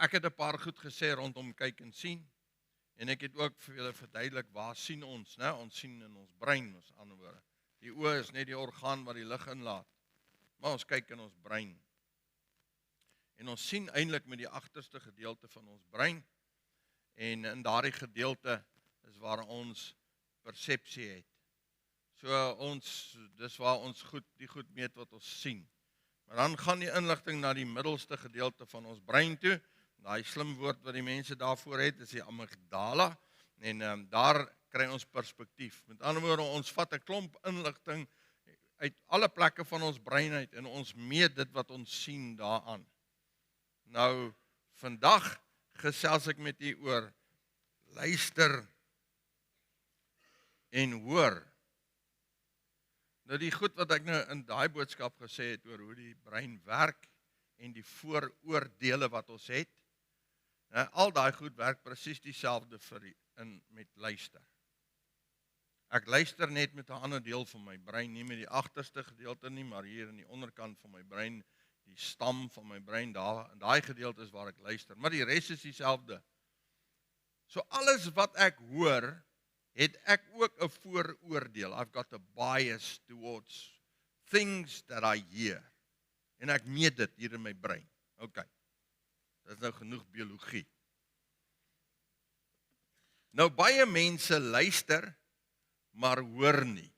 ek het 'n paar goed gesê rondom kyk en sien. En ek het ook vir julle verduidelik waar sien ons, né? Ons sien in ons brein, met ander woorde. Die oë is net die orgaan wat die lig inlaat. Maar ons kyk in ons brein. En ons sien eintlik met die agterste gedeelte van ons brein. En in daardie gedeelte is waar ons persepsie het. So dis waar ons die goed meet wat ons sien. Maar dan gaan die inligting na die middelste gedeelte van ons brein toe. Daai slim woord wat die mense daarvoor het, is die amygdala. En daar kry ons perspektief. Met ander woorde, ons vat 'n klomp inligting uit alle plekke van ons brein uit en ons meet dit wat ons sien daaraan. Nou, vandag gesels ek met u oor luister en hoor. Nou die goed wat ek nou in daai boodskap gesê het oor hoe die brein werk en die vooroordeele wat ons het, al daai goed werk presies dieselfde met luister. Ek luister net met 'n ander deel van my brein, nie met die agterste gedeelte nie, maar hier in die onderkant van my brein, die stam van my brein, in daai gedeelte is waar ek luister, maar die res is dieselfde. So alles wat ek hoor, het ek ook 'n vooroordeel. I've got a bias towards things that I hear. En ek meet dit hier in my brein. OK. Dit is nou genoeg biologie. Nou baie mense luister, maar hoor nie.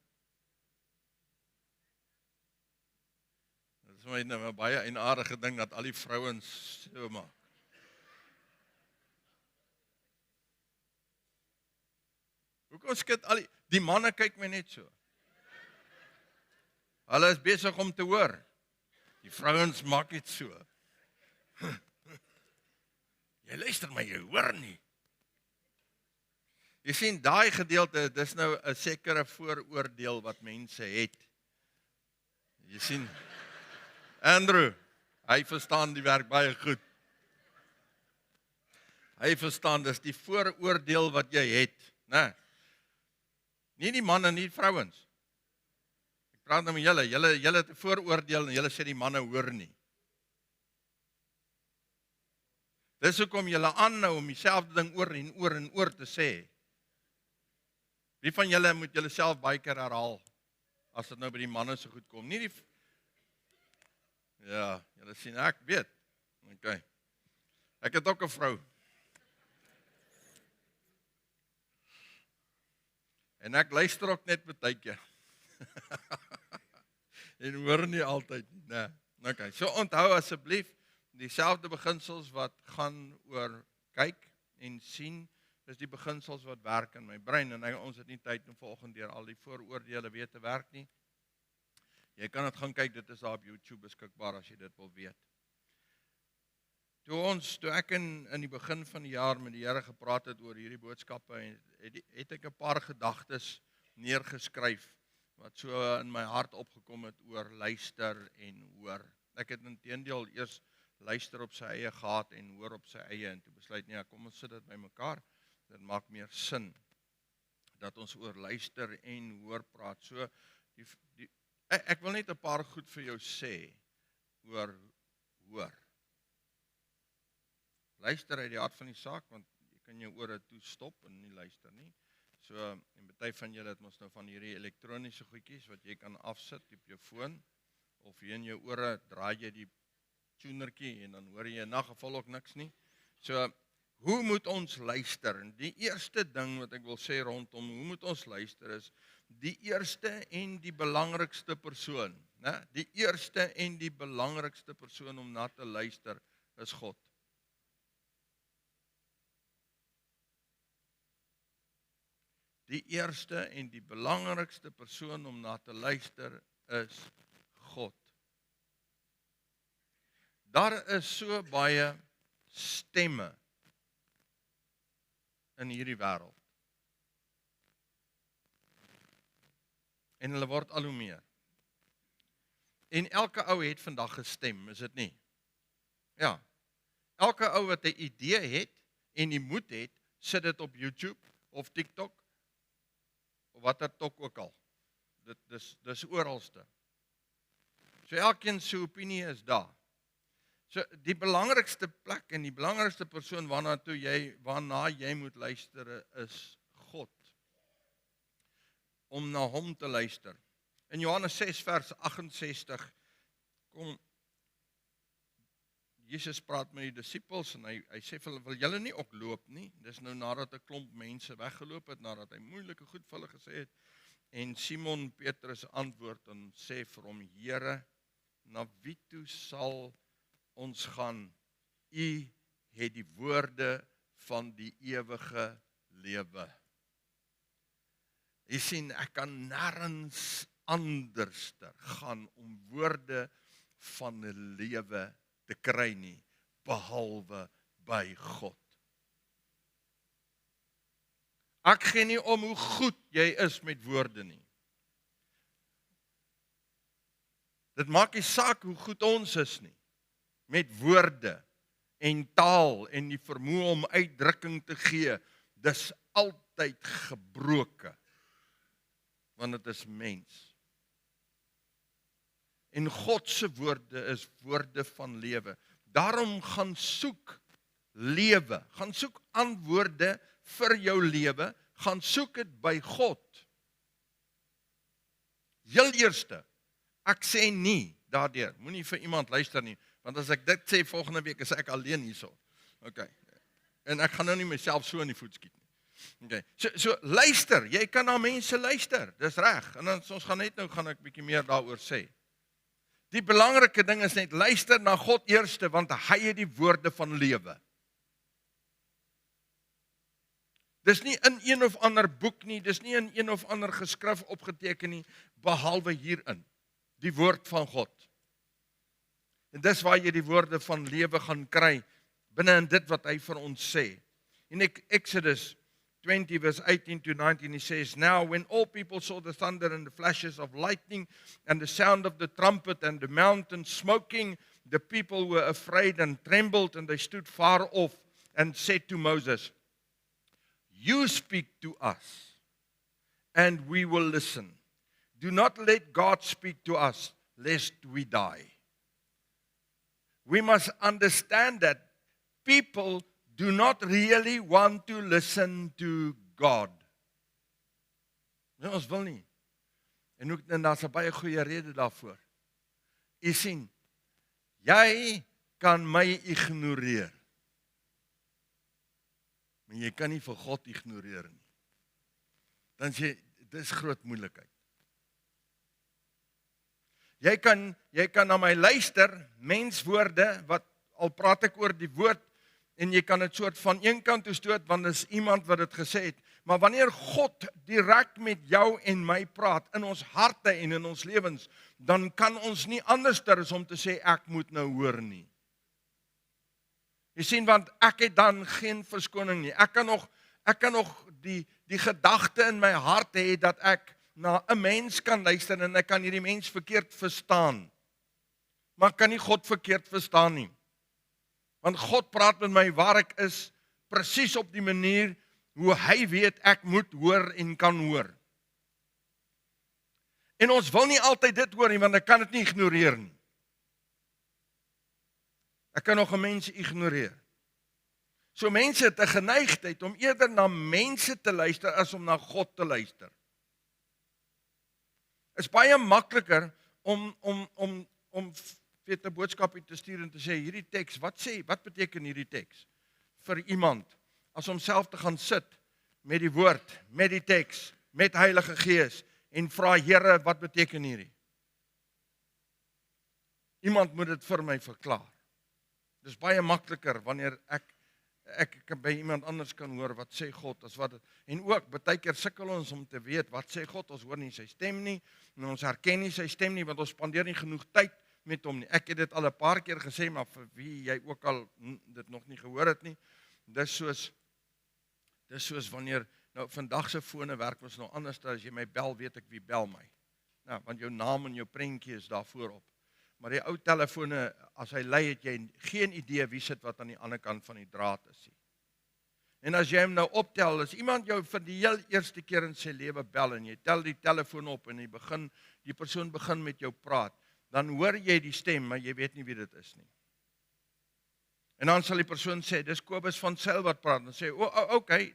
Dit is my nou 'n baie eienaardige ding dat al die vrouens so maak. Hoekom skud die manne kyk my net so? Hulle is besig om te hoor. Die vrouens maak dit so. Jy luister maar, jy hoor nie. Jy sien, daai gedeelte, dis nou 'n sekere vooroordeel wat mense het. Jy sien, Andrew, hy verstaan die werk baie goed. Hy verstaan, dis die vooroordeel wat jy het, né? Nie die manne, nie die vrouens. Ek praat nou met julle het 'n vooroordeel en julle sê die manne hoor nie. Dis hoekom julle aanhou om dieselfde ding oor en oor en oor te sê. Wie van julle moet julle self baie keer herhaal, as dit nou by die manne so goed kom? Nie die... Ja, julle sien, ek weet. OK. Ek het ook 'n vrou. En ek luister ook net baie keer. En hoor nie altyd nie, né? OK, so onthou asseblief, dieselfde beginsels wat gaan oor kyk en sien, is die beginsels wat werk in my brein, en ons het nie tyd om volgende deur al die vooroordeele weer te werk nie. Jy kan dit gaan kyk, dit is daar op YouTube beskikbaar as jy dit wil weet. Toe ek in die begin van die jaar met die Here gepraat het oor hierdie boodskappe, het ek 'n paar gedagtes neergeskryf, wat so in my hart opgekom het oor luister en hoor. Ek het inteendeel eers luister op sy eie gehad en hoor op sy eie, en toe besluit, nee, kom ons sit dit by mekaar, dit maak meer sin, dat ons oor luister en hoor praat. So, ek wil net 'n paar goed vir jou sê, oor hoor. Luister uit die hart van die saak, want jy kan jou ore toe stop en nie luister nie. So, en party van julle het mos nou van hierdie elektroniese goedjies, wat jy kan afsit op jou foon, of hier in jou ore draai jy die tunertjie, en dan hoor jy in 'n geval ook niks nie. So, hoe moet ons luister? En die eerste ding wat ek wil sê rondom hoe moet ons luister is, die eerste en die belangrikste persoon, né? Die eerste en die belangrikste persoon om na te luister is God. Die eerste en die belangrikste persoon om na te luister is God. Daar is so baie stemme in hierdie wêreld. En hulle word al hoe meer. En elke ou het vandag 'n stem, is dit nie? Ja. Elke ou wat 'n idee het en die moed het, sit dit op YouTube of TikTok of watter tok ook al. Dis oralste. So elkeen se opinie is daar. So die belangrikste plek en die belangrikste persoon waarna jy moet luister is God. Om na hom te luister. In Johannes 6 vers 68 kom Jesus praat met die disippels en hy sê vir hulle, wil julle nie ook loop nie? Dis nou nadat 'n klomp mense weggeloop het, nadat hy moeilike goed vir hulle gesê het. En Simon Petrus antwoord en sê vir hom, Here, na wie toe sal ons gaan? U het die woorde van die ewige lewe. Jy sien, ek kan nêrens anderster gaan om woorde van 'n lewe te kry nie, behalwe by God. Ek gee nie om hoe goed jy is met woorde nie. Dit maak nie saak hoe goed ons is nie, met woorde en taal en die vermoë om uitdrukking te gee, dis altyd gebroke, want dit is mens. En God se woorde is woorde van lewe. Daarom gaan soek lewe, gaan soek antwoorde vir jou lewe, gaan soek dit by God. Heel eerste, ek sê nie daardeur, moenie vir iemand luister nie, want as ek dit sê volgende week is ek alleen hierso. Okay. En ek gaan nou nie myself so in die voet skiet nie. Okay. So luister, jy kan na mense luister, dis reg. En dan ons gaan ek bietjie meer daaroor sê. Die belangrike ding is net luister na God eerste, want hy het die woorde van lewe. Dis nie in een of ander boek nie, dis nie in een of ander geskrif opgeteken nie, behalwe hierin, die woord van God. En dis waar jy die woorde van lewe gaan kry, binne in dit wat hy vir ons sê. In Exodus 20 verse 18 to 19, he says, Now when all people saw the thunder and the flashes of lightning and the sound of the trumpet and the mountain smoking, the people were afraid and trembled, and they stood far off and said to Moses, You speak to us, and we will listen. Do not let God speak to us, lest we die. We must understand that people do not really want to listen to God. Nee, ons wil nie. En daar's 'n baie goeie rede daarvoor. U sien, jy kan my ignoreer. Maar jy kan nie vir God ignoreer nie. Dan sê dis groot moeilikheid. Jy kan na my luister, menswoorde, wat al praat ek oor die woord, en jy kan dit soort van een kant toe stoot, want dis iemand wat dit gesê het. Maar wanneer God direk met jou en my praat, in ons harte en in ons lewens, dan kan ons nie anderster as om te sê, ek moet nou hoor nie. Jy sien, want ek het dan geen verskoning nie. Ek kan nog die gedagte in my hart hê, dat ek na 'n mens kan luister, en ek kan hierdie mens verkeerd verstaan. Maar ek kan nie God verkeerd verstaan nie. Want God praat met my waar ek is, presies op die manier hoe hy weet ek moet hoor en kan hoor. En ons wil nie altyd dit hoor nie, want ek kan dit nie ignoreer nie. Ek kan nog 'n mens ignoreer. So mense het 'n geneigtheid om eerder na mense te luister as om na God te luister. Is baie makliker om weet 'n boodskap te stuur en te sê, hierdie teks, wat beteken hierdie teks vir iemand, as om self te gaan sit met die woord, met die teks, met Heilige Gees, en vra, Here, wat beteken hierdie? Iemand moet dit vir my verklaar. Dis baie makliker wanneer ek by iemand anders kan hoor wat sê God, as wat, en ook, baie keer sukkel ons om te weet, wat sê God, ons hoor nie sy stem nie, en ons herken nie sy stem nie, want ons spandeer nie genoeg tyd met hom nie. Ek het dit al 'n paar keer gesê, maar vir wie jy ook al dit nog nie gehoor het nie, dis soos wanneer, nou vandag se fone werk ons nou anders, as jy my bel, weet ek wie bel my. Nou, want jou naam en jou prentjie is daar voorop. Maar die ou telefone, as hy lui, het jy geen idee wie sit wat aan die ander kant van die draad is. En as jy hom nou optel, as iemand jou vir die heel eerste keer in sy lewe bel, en jy tel die telefoon op, en die persoon begin met jou praat, dan hoor jy die stem, maar jy weet nie wie dit is nie. En dan sal die persoon sê, dis Kobus van Sail wat praat. Dan sê, okay,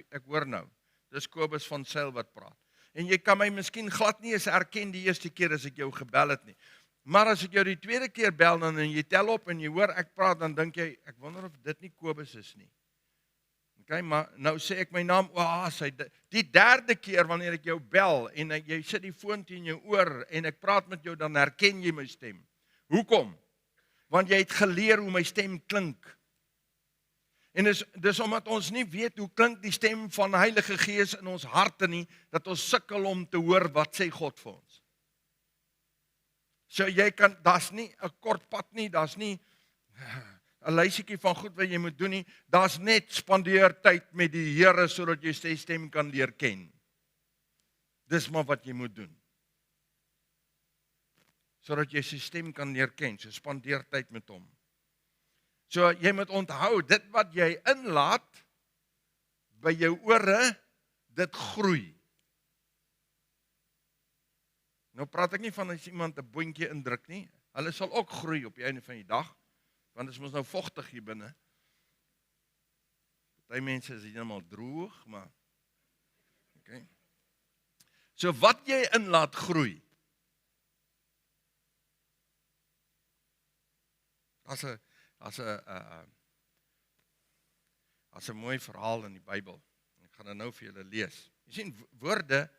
ek hoor nou. Dis Kobus van Sail wat praat. En jy kan my miskien glad nie eens herken die eerste keer as ek jou gebel het nie. Maar as ek jou die tweede keer bel dan en jy tel op en jy hoor ek praat, dan dink jy, ek wonder of dit nie Kobus is nie. Okay, maar nou sê ek my naam, die derde keer wanneer ek jou bel en jy sit die foon teen jou oor en ek praat met jou, dan herken jy my stem. Hoekom? Want jy het geleer hoe my stem klink. En dis omdat ons nie weet hoe klink die stem van die Heilige Gees in ons harte nie, dat ons sukkel om te hoor wat sê God vir ons. So daar's nie 'n kort pad nie, daar's nie 'n lysietjie van goed wat jy moet doen nie, daar's net spandeer tyd met die Here sodat jy sy stem kan leer ken. Dis maar wat jy moet doen. Sodat jy sy stem kan leer ken, so spandeer tyd met hom. So jy moet onthou, dit wat jy inlaat by jou ore, dit groei. Nou praat ek nie van as iemand 'n boontjie indruk nie. Hulle sal ook groei op die einde van die dag, want dit is mos nou vochtig hier binne. Party mense is heeltemal droog, maar okay. So wat jy inlaat groei. As 'n mooi verhaal in die Bybel. Ek gaan dit nou vir julle lees. Jy sien, woorde,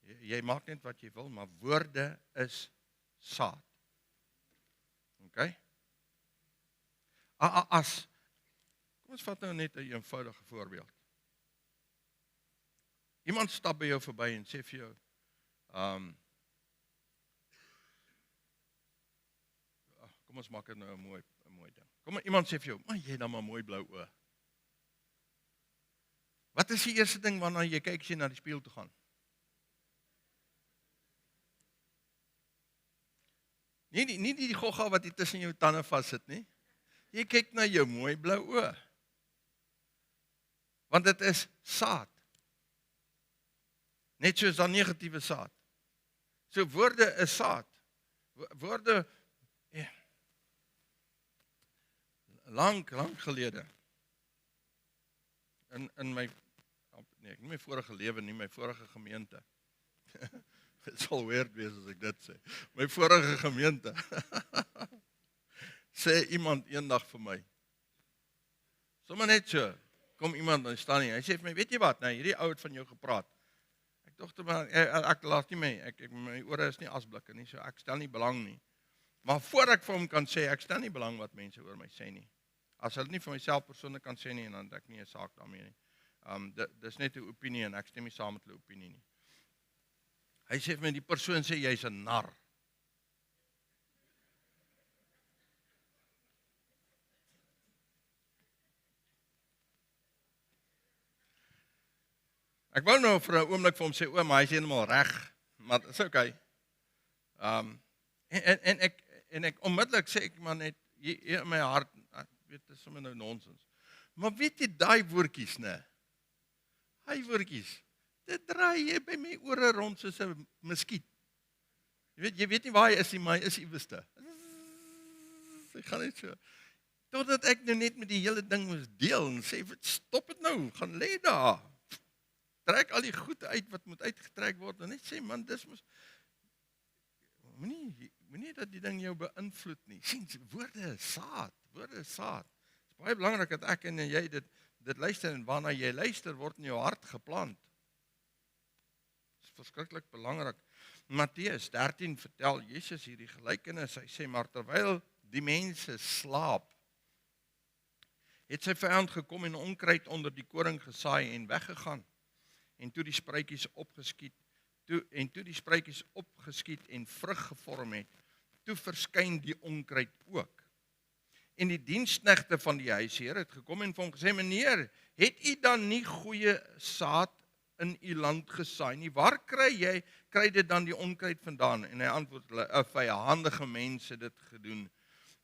jy maak net wat jy wil, maar woorde is saad. Okay? Kom ons vat nou net 'n eenvoudige voorbeeld. Iemand stap by jou verby en sê vir jou, kom ons maak dit nou 'n mooi ding. Iemand sê vir jou, maar jy het dan maar mooi blou oë. Wat is die eerste ding waarna jy kyk as jy na die spieël toe gaan? Nie die gogga wat hier tussen jou tande vassit nie. Jy kyk na jou mooi blou oë. Want dit is saad. Net soos dan negatiewe saad. So woorde is saad. Woorde lang gelede in my nie my vorige lewe nie, my vorige gemeente. Dit sal weird wees as ek dit sê. My vorige gemeente. Sê iemand eendag vir my. Sommige net so, kom iemand en staan nie. Hy sê vir my, weet jy wat, nou hierdie ou het van jou gepraat. Ek dink maar ek laat nie my ore is nie asblikke nie, so ek stel nie belang nie. Maar voor ek vir hom kan sê, ek stel nie belang wat mense oor my sê nie. As hulle nie vir myself persoonlik kan sê nie, dan het ek nie 'n saak daarmee nie. Dis net 'n opinie en ek stem nie saam met hulle opinie nie. Hy sê vir my, die persoon sê jy's 'n nar. Ek wou nou vir 'n oomblik vir hom sê, maar hy is heeltemal reg, maar dit is okay. En ek onmiddellik sê ek maar net hier in my hart, ek weet dit is sommer nou nonsens. Maar weet jy daai woordjies, né? Hy woordjies. Dit draai jy by my ore rond soos 'n muskiet. Jy weet nie waar hy is nie, maar hy is ieweste. Hy gaan net so. Totdat ek nou net met die hele ding moes deel en sê, stop dit nou, gaan lê daar. Trek al die goed uit wat moet uitgetrek word en net sê, man, dis mos moenie dat die ding jou beïnvloed nie. Sien, woorde is saad. Woorde is saad. Dit is baie belangrik dat ek en jy dit luister en waarna jy luister word in jou hart geplant. Dit is verskriklik belangrik. Matteus 13 vertel Jesus hierdie gelykenis. Hy sê, maar terwyl die mense slaap, het sy vyand gekom en onkruid onder die koring gesaai en weggegaan. En toe die spruitjies opgeskiet en vrug gevorm het, toe verskyn die onkruid ook. En die diensknegte van die huisheer het gekom en vir hom gesê, meneer, het u dan nie goeie saad in u land gesaai nie? Waar kry dit dan die onkruid vandaan? En hy antwoord hulle, 'n vyhandige mense dit gedoen.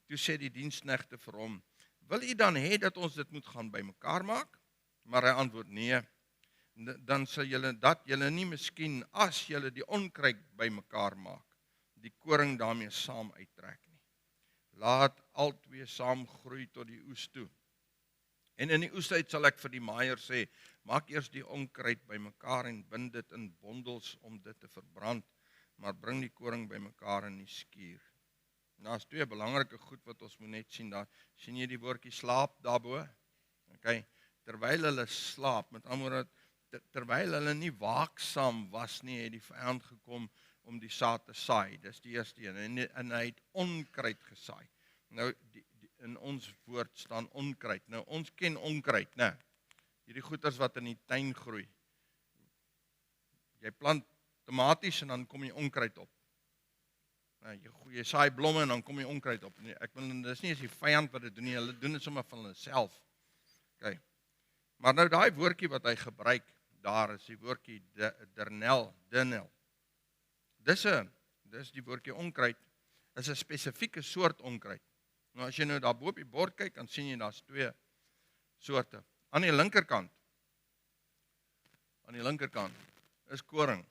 Toe sê die diensknegte vir hom, wil u dan hê dat ons dit moet gaan bymekaar maak? Maar hy antwoord, nee. Dan sal julle nie miskien, as julle die onkruid bymekaar maak, die koring daarmee saam uittrek nie. laat al twee saam groei tot die oes toe. En in die oestyd sal ek vir die maaier sê, maak eers die onkruid bymekaar en bind dit in bondels om dit te verbrand, maar bring die koring bymekaar in die skuur. Nou is twee belangrike goed wat ons moet net sien daar. Sien jy die woordjie slaap daarbo? Okay. Terwyl hulle slaap, met ander woorde, terwyl hulle nie waaksaam was nie, het die vyand gekom om die saad te saai. Dis die eerste een. En hy het onkruid gesaai. Nou, in ons woord staan onkruid. Nou, ons ken onkruid, né? Hierdie goeters wat in die tuin groei. Jy plant tomaties en dan kom jy onkruid op. Nou, jy saai blomme en dan kom jy onkruid op. Ek wil, dis nie as die vyand wat dit doen nie, hulle doen dit sommer van hulle self. Okay. Maar nou daai woordjie wat hy gebruik, daar is die woordjie dernel. Dis die woordjie onkruid, is 'n spesifieke soort onkruid. Nou as jy nou daar bo op die bord kyk, dan sien jy daar's twee soorte. Aan die linkerkant is koring.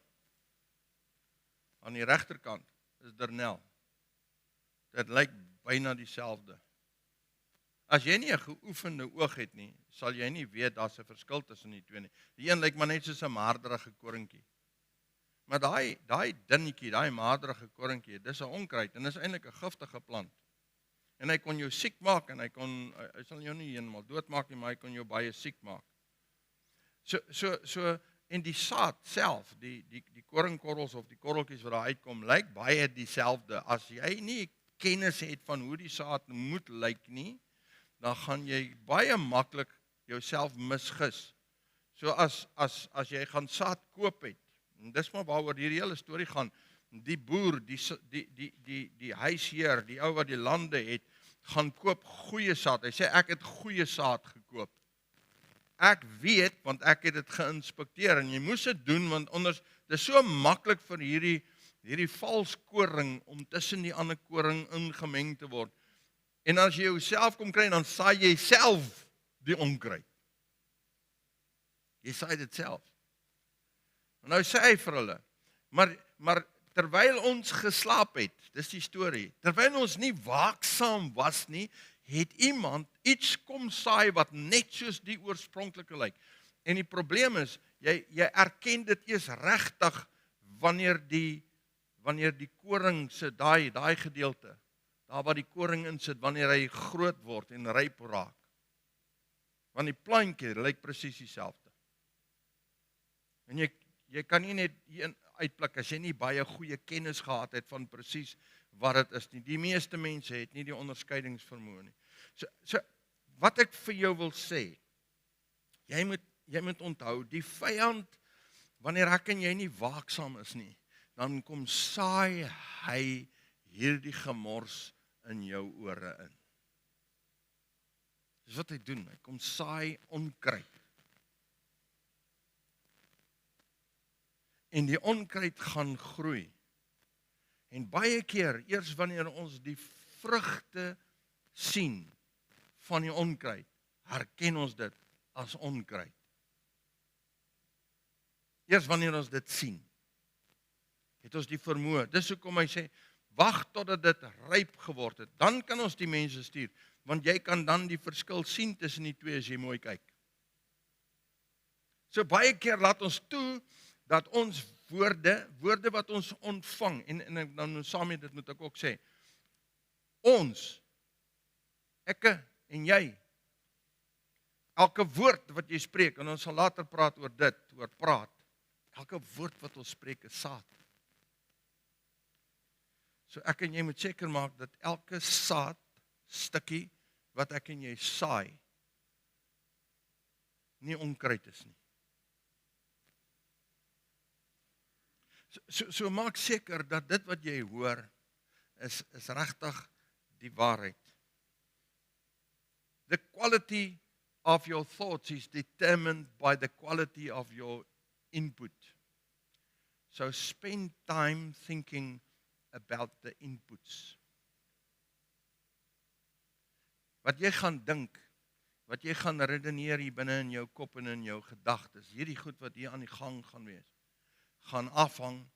Aan die regterkant is dernel. Dit lyk byna dieselfde. As jy nie 'n geoefende oog het nie, sal jy nie weet daar's 'n verskil tussen die twee nie. Die een lyk maar net soos 'n maarderige koringkie. Maar daai dunnetjie, daai maarderige koringkie, dis 'n onkruid en dis eintlik 'n giftige plant. En hy kon jou siek maak en hy sal jou nie heeltemal doodmaak nie, maar hy kon jou baie siek maak. So en die saad self, die koringkorrels of die korreltjies wat daar uitkom, lyk baie dieselfde. As jy nie kennis het van hoe die saad moet lyk nie, dan gaan jy baie maklik jouself misgis. So as jy gaan saad koop het, en dis maar waaroor hierdie hele storie gaan, die boer, die huisheer, die ou wat die lande het, gaan koop goeie saad. Hy sê ek het goeie saad gekoop. Ek weet, want ek het dit geïnspekteer, en jy moes dit doen, want anders, dit is so maklik vir hierdie vals koring, om tussen die ander koring ingemeng te word. En as jy jouself kom kry, dan saai jy self die onkruid. Jy saai dit self. En nou sê hy vir hulle, maar terwyl ons geslaap het, dis die storie, terwyl ons nie waaksaam was nie, het iemand iets kom saai wat net soos die oorspronklike lyk. En die probleem is, jy erken dit eers regtig wanneer die koring se daai gedeelte, daar waar die koring in sit, wanneer hy groot word en ryp raak. Want die plantjie lyk presies dieselfde. En jy kan nie net hier uitpluk as jy nie baie goeie kennis gehad het van presies wat dit is nie. Die meeste mense het nie die onderskeidingsvermoë nie. So wat ek vir jou wil sê, jy moet onthou, die vyand, wanneer ek en jy nie waaksaam is nie, dan kom saai hy hierdie gemors in jou ore in. Dis wat hy doen, hy kom saai onkruid. En die onkruid gaan groei. En baie keer, eers wanneer ons die vrugte sien van die onkruid, herken ons dit as onkruid. Eers wanneer ons dit sien, het ons die vermoë. Dis hoekom hy sê, wag totdat dit ryp geword het. Dan kan ons die mense stuur, want jy kan dan die verskil sien tussen die twee as jy mooi kyk. So baie keer laat ons toe dat ons woorde wat ons ontvang, en dan saam met dit moet ek ook sê, ons, ek en jy, elke woord wat jy spreek, en ons sal later praat oor dit, oor praat, elke woord wat ons spreek is saad. So ek en jy moet seker maak dat elke saad stukkie wat ek en jy saai, nie onkruid is nie. So maak seker dat dit wat jy hoor is regtig die waarheid. The quality of your thoughts is determined by the quality of your input. So spend time thinking about the inputs. Wat jy gaan dink, wat jy gaan redeneer hier binne in jou kop en in jou gedagtes, hierdie goed wat hier aan die gang gaan wees, gaan afhang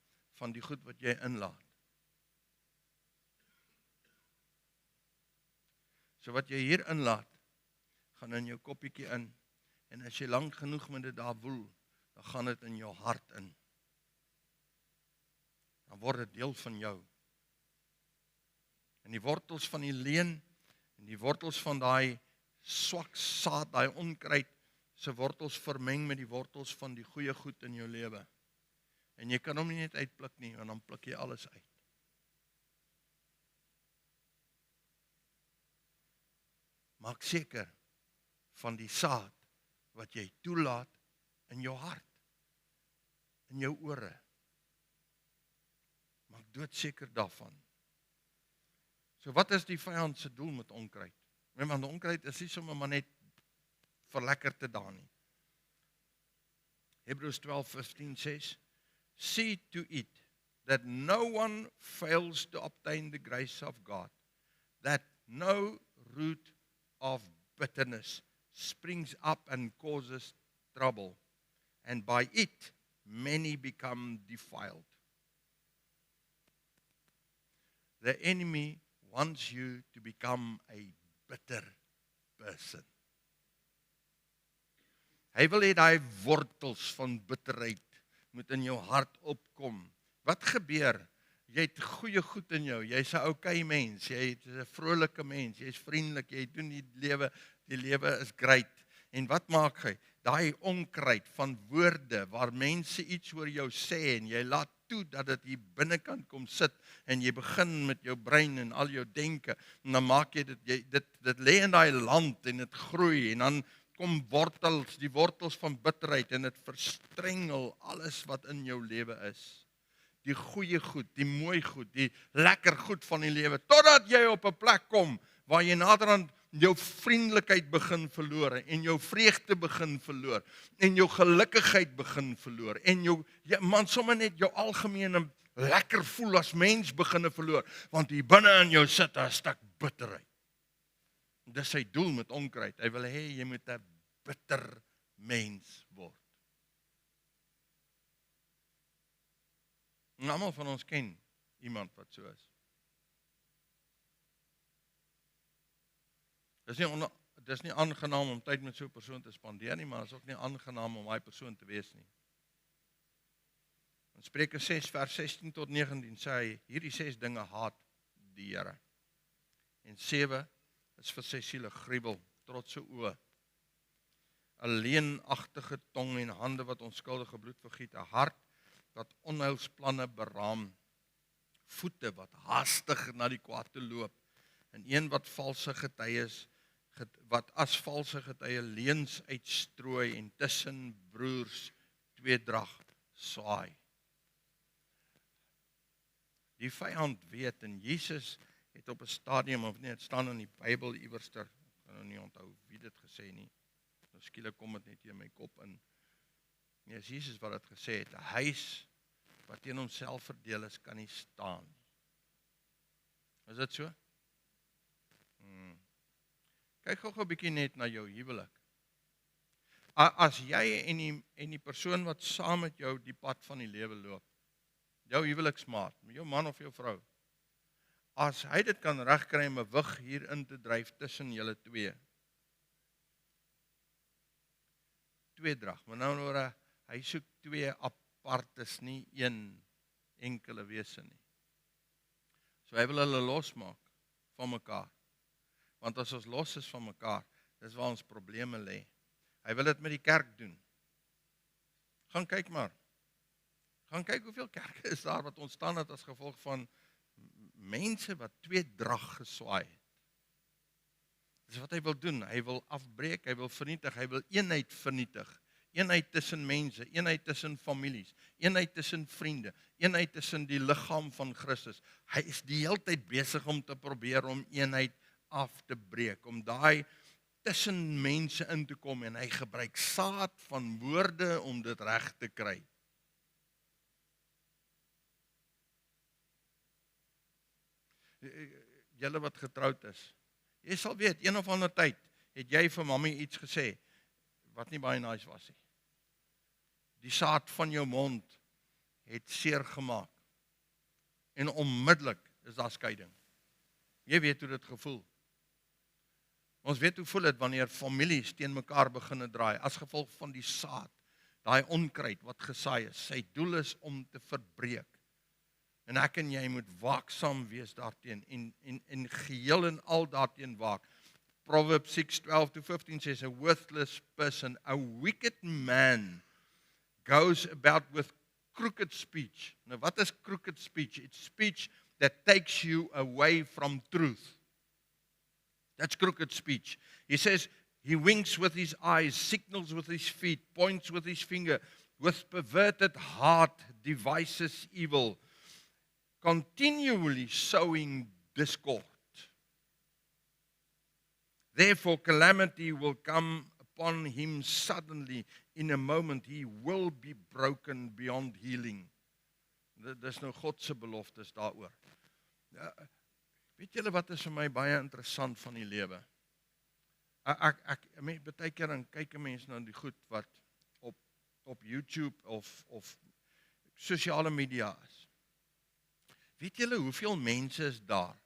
van die goed wat jy inlaat. So wat jy hier inlaat, gaan in jou koppietjie in. En as jy lank genoeg met dit daar woel, dan gaan dit in jou hart in. Dan word dit deel van jou. En die wortels van die leuen, en die wortels van daai swak saad, daai onkruid, se wortels vermeng met die wortels van die goeie goed in jou lewe. En jy kan hom nie net uitpluk nie, want dan pluk jy alles uit. Maak seker van die saad wat jy toelaat in jou hart, in jou ore. Maak doodseker daarvan. So wat is die vyand se doel met onkruid? Want onkruid is nie sommer maar net verlekkerte daar nie. Hebrews 12:15 says, see to it that no one fails to obtain the grace of God, that no root of bitterness springs up and causes trouble, and by it many become defiled. The enemy wants you to become a bitter person. Hy wil hê daai wortels van bitterheid moet in jou hart opkom. Wat gebeur? Jy het goeie goed in jou, jy's 'n okay mens, jy's 'n vrolike mens, jy's vriendelik, jy doen die lewe is great. En wat maak hy? Daai onkruid van woorde waar mense iets oor jou sê en jy laat toe dat dit hier binnekant kom sit en jy begin met jou brein en al jou denke en dan maak jy dit lê in daai land en dit groei en dan kom die wortels van bitterheid en dit verstrengel alles wat in jou lewe is. Die goeie goed, die mooi goed, die lekker goed van die lewe, totdat jy op 'n plek kom waar jy naderhand jou vriendelikheid begin verloor en jou vreugde begin verloor en jou gelukkigheid begin verloor en man sommer net jou algemene lekker voel as mens begin verloor, want hier binne in jou sit 'n stuk bitterheid. Dis sy doel met onkruid. Hy wil hê jy moet 'n bitter mens word. En almal van ons ken iemand wat so is. Dis nie aangenaam om tyd met so 'n persoon te spandeer nie, maar dit is ook nie aangenaam om daai persoon te wees nie. In Spreuke 6 vers 16 tot 19 sê hy, hierdie 6 dinge haat die Here. En 7 is vir sy siele gruwel, trotse oë, 'n leenagtige tong en hande wat onskuldige bloed vergiet, 'n hart wat onheilsplanne beraam, voete wat haastig na die kwaad toe loop, en een wat as valse getuie leuns uitstrooi en tussen broers tweedrag saai. Die vyand weet, en Jesus het op 'n stadium, of nee, het staan in die Bybel iewerster, ek kan nou nie onthou wie dit gesê nie, nou skielik kom dit net hier in my kop in. Nee, is Jesus wat het gesê het, 'n huis wat teen homself verdeel is, kan nie staan. Is dit so? Kyk gou 'n bietjie net na jou huwelik. As jy en die persoon wat saam met jou die pad van die lewe loop, jou huweliksmaat, jou man of jou vrou, as hy dit kan regkry om 'n wig hier in te dryf tussen julle tweedrag, maar nou hy soek 2 apartes, nie 1 enkele wese nie. So hy wil hulle losmaak van mekaar. Want as ons los is van mekaar, dis waar ons probleme lê. Hy wil dit met die kerk doen. Gaan kyk maar. Gaan kyk hoeveel kerke is daar wat ontstaan het as gevolg van mense wat tweedrag geswaai het. Dis wat hy wil doen. Hy wil afbreek, hy wil vernietig, hy wil eenheid vernietig. Eenheid tussen mense, eenheid tussen families, eenheid tussen vriende, eenheid tussen die liggaam van Christus. Hy is die hele tyd besig om te probeer om eenheid af te breek, om daai tussen mense in te kom, en hy gebruik saad van woorde om dit reg te kry. Julle wat getroud is, jy sal weet, een of ander tyd het jy vir mammy iets gesê wat nie baie nice was nie. Die saad van jou mond het seer gemaak en onmiddellik is daar skeiding. Jy weet hoe dit gevoel. Ons weet hoe voel dit wanneer families teen mekaar begin draai, as gevolg van die saad, daai onkruid wat gesaai is. Sy doel is om te verbreek. En ek en jy moet waaksaam wees daarteen, en geheel en al daarteen waak. Proverbs 6:12-15 says, a worthless person, a wicked man, goes about with crooked speech. Nou wat is crooked speech? It's speech that takes you away from truth. That's crooked speech. He says, he winks with his eyes, signals with his feet, points with his finger, with perverted heart devises evil, continually sowing discord. Therefore calamity will come upon him suddenly. In a moment he will be broken beyond healing. Dis nou God se beloftes daaroor. Weet julle wat is vir my baie interessant van die lewe? Baie keer dan kyk 'n mens na die goed wat op YouTube of sosiale media is. Weet julle hoeveel mense is daar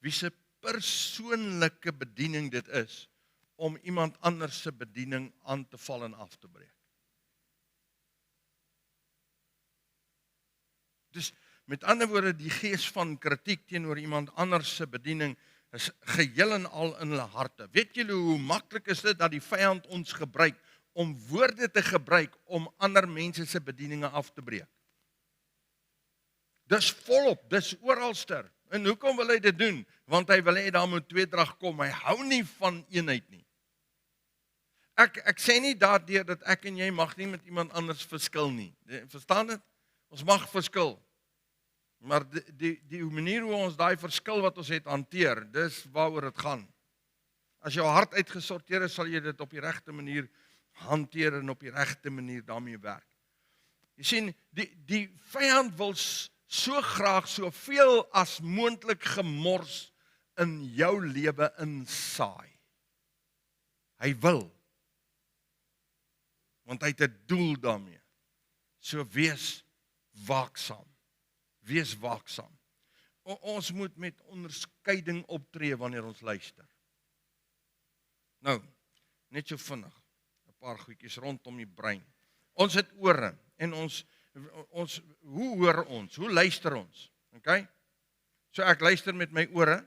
wie se persoonlike bediening dit is om iemand anders se bediening aan te val en af te breek? Dus met ander woorde, die gees van kritiek teenoor iemand anders se bediening is geheel en al in hulle harte. Weet julle hoe maklik is dit dat die vyand ons gebruik om woorde te gebruik om ander mense se bedieninge af te breek? Dis volop, dis oralster. En hoekom wil hy dit doen? Want hy wil hê daar moet tweedrag kom. Hy hou nie van eenheid nie. Ek sê nie daardeur dat ek en jy mag nie met iemand anders verskil nie. Verstaan dit? Ons mag verskil. Maar die manier hoe ons daai verskil wat ons het hanteer, dis waaroor dit gaan. As jou hart uitgesorteer is, sal jy dit op die regte manier hanteer en op die regte manier daarmee werk. Jy sien, die vyand wil so graag soveel as moontlik gemors in jou lewe insaai. Hy wil. Want hy het 'n doel daarmee. So wees waaksaam. Wees waaksaam. Ons moet met onderskeiding optree wanneer ons luister. Nou, net so vinnig, 'n paar goedjies rondom die brein. Ons het ore en ons hoe hoor ons? Hoe luister ons? Okay? So ek luister met my ore.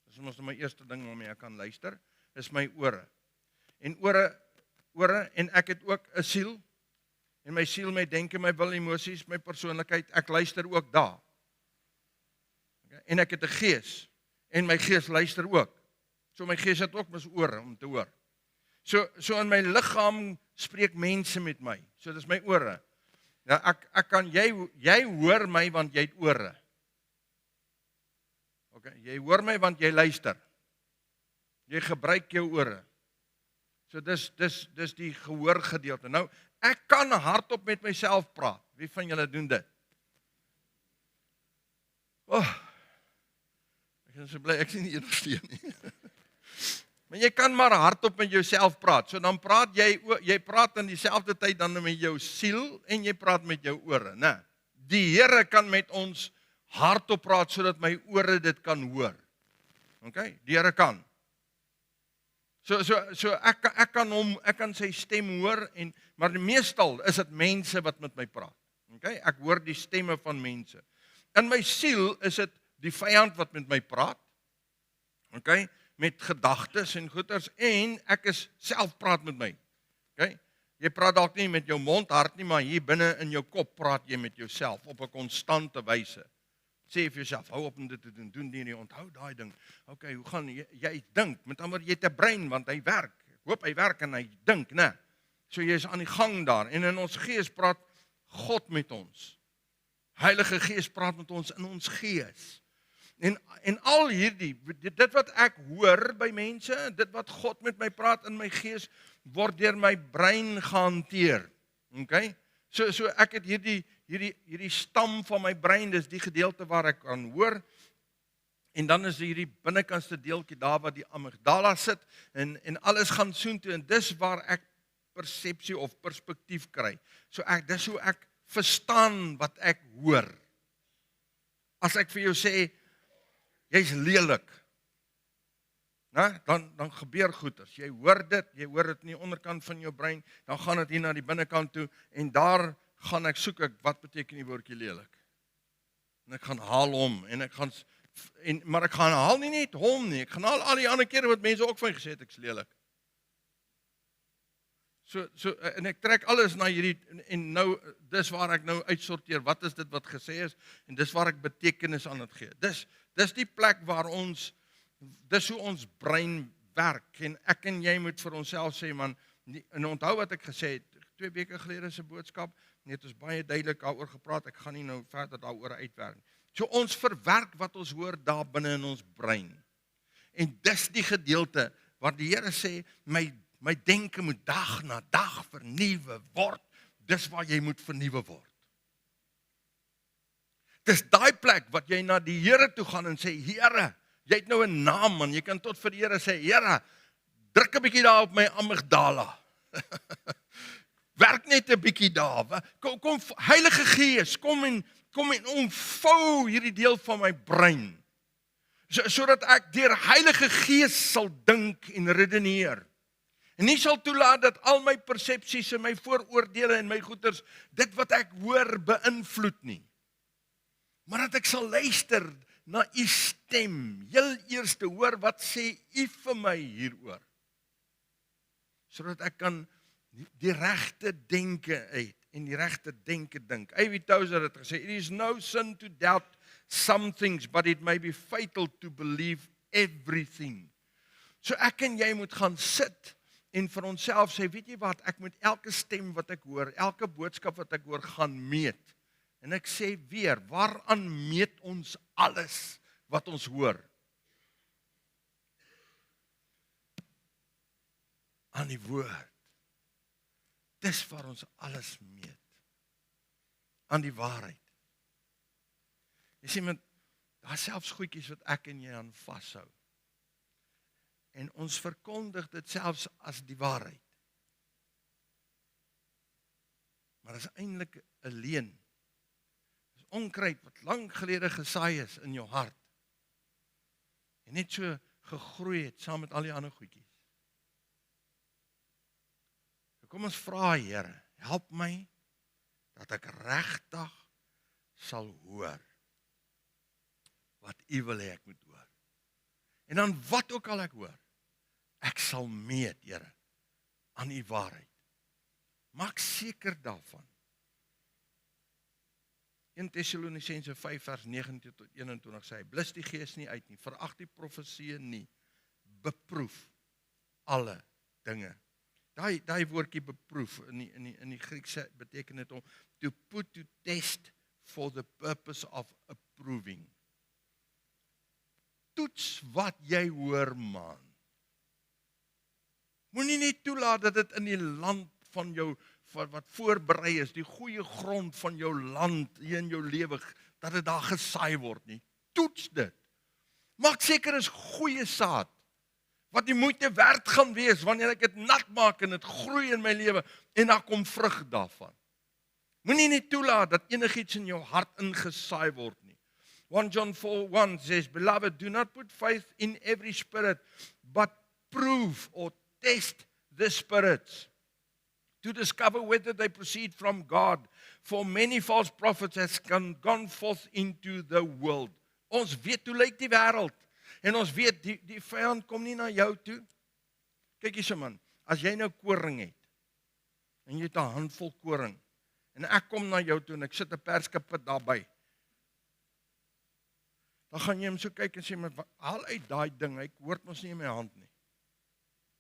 Dis mos my eerste ding waarmee ek kan luister, is my ore. En ore en ek het ook 'n siel. En my siel, my denke, my wil, emosies, my persoonlikheid, ek luister ook daar. Okay? En ek het 'n gees. En my gees luister ook. So my gees het ook mos ore om te hoor. So in my liggaam spreek mense met my. So dis my ore. Ja, ek kan jy hoor my want jy het ore. Okay, jy hoor my want jy luister. Jy gebruik jou ore. So dis die gehoor gedeelte. Nou, ek kan hardop met myself praat. Wie van julle doen dit? Ek is so bly ek sien nie enigste nie. Maar jy kan maar hardop met jouself praat. So dan praat jy praat in dieselfde tyd dan met jou siel en jy praat met jou ore, né? Die Here kan met ons hardop praat sodat my ore dit kan hoor. Okay? Die Here kan. So ek kan sy stem hoor maar meestal is dit mense wat met my praat. Okay? Ek hoor die stemme van mense. In my siel is dit die vyand wat met my praat. Okay? Met gedagtes en goeters en ek is self praat met my. Okay? Jy praat dalk nie met jou mond hart nie, maar hier binne in jou kop praat jy met jouself op 'n konstante wyse. Sê vir jouself, hou op om dit te doen nie, onthou daai ding. Okay, hoe gaan jy dink? Met ander jy het 'n brein want hy werk. Ek hoop hy werk en hy dink, né? So jy is aan die gang daar en in ons gees praat God met ons. Heilige Gees praat met ons in ons gees. En al hierdie, dit wat ek hoor by mense, dit wat God met my praat in my gees, word deur my brein gehanteer. Okay? So ek het hierdie stam van my brein, dis die gedeelte waar ek kan hoor. En dan is hierdie binnekantste deeltjie daar waar die amygdala sit en alles gaan soontoe en dis waar ek persepsie of perspektief kry. So dis hoe ek verstaan wat ek hoor. As ek vir jou sê jy's lelik. dan gebeur goeters. Jy hoor dit in die onderkant van jou brein, dan gaan dit hier na die binnekant toe, en daar gaan ek soek wat beteken die woordjie lelik. En ek gaan haal hom, maar ek gaan haal nie net hom nie, ek gaan haal al die ander kere wat mense ook van gesê het, ek's lelik. En ek trek alles na hierdie, en nou, dis waar ek nou uitsorteer, wat is dit wat gesê is, en dis waar ek betekenis aan het gee. Dis die plek waar dis hoe ons brein werk, en ek en jy moet vir onsself sê, man, en onthou wat ek gesê het, 2 weke gelede se boodskap, net ons baie duidelik daaroor gepraat, ek gaan nie nou verder daaroor uitwerk. So ons verwerk wat ons hoor daar binne in ons brein. En dis die gedeelte waar die Here sê, my denke moet dag na dag vernuwe word, dis waar jy moet vernuwe word. Dis daai plek wat jy na die Here toe gaan en sê, Here, jy het nou 'n naam, man, jy kan tot vir die Here sê, Here, druk 'n bietjie daar op my amygdala. Werk net 'n bietjie daar. Kom Heilige Gees, kom en omvou hierdie deel van my brein. Sodat ek deur Heilige Gees sal dink en redeneer. En nie sal toelaat dat al my persepsies en my vooroordele en my goeters, dit wat ek hoor, beïnvloed nie. Maar dat ek sal luister na u stem, heel eerste hoor, wat sê u vir my hieroor? Sodat ek kan die regte denke uit en die regte denke dink. A.W. Tozer het gesê, it is no sin to doubt some things, but it may be fatal to believe everything. So ek en jy moet gaan sit en vir onsself sê, weet jy wat, ek moet elke stem wat ek hoor, elke boodskap wat ek hoor, gaan meet. En ek sê weer, waaraan meet ons alles wat ons hoor? Aan die woord. Dis waar ons alles meet. Aan die waarheid. Jy sien, daar selfs goedjies wat ek en jy aan vashou. En ons verkondig dit selfs as die waarheid. Maar dit is eintlik 'n leuen. Dit is onkruid wat lank gelede gesaai is in jou hart. En net so gegroei het saam met al die ander goedjies. Kom ons vra, Here, help my dat ek regtig sal hoor wat u wil hê ek moet hoor. En dan wat ook al ek hoor, ek sal meet, Here, aan u waarheid. Maak seker daarvan. 1 Tessalonisense 5 vers 19 tot 21 sê hy, blus die gees nie uit nie, verag die profeseë nie, beproef alle dinge. Daai woordjie beproef in die Grieks beteken dit om to put to test for the purpose of approving. Toets wat jy hoor, man. Moenie net toelaat dat dit in die land van jou wat voorberei is, die goeie grond van jou land hier in jou lewe, dat dit daar gesaai word nie. Toets dit. Maak seker is goeie saad. Wat die moeite werd gaan wees, wanneer ek dit nat maak en dit groei in my lewe, en daar kom vrug daarvan. Moenie net toelaat dat enigiets in jou hart ingesaai word nie. 1 John 4:1 says, Beloved, do not put faith in every spirit, but prove or test the spirits, to discover whether they proceed from God, for many false prophets has gone forth into the world. Ons weet hoe lyk die wêreld. En ons weet, die vyand kom nie na jou toe. Kyk hierso man, as jy nou koring het, en jy het 'n handvol koring, en ek kom na jou toe, en ek sit 'n perskepit daarby, dan gaan jy hom so kyk en sê, maar haal uit daai ding, hy hoort mos nie in my hand nie.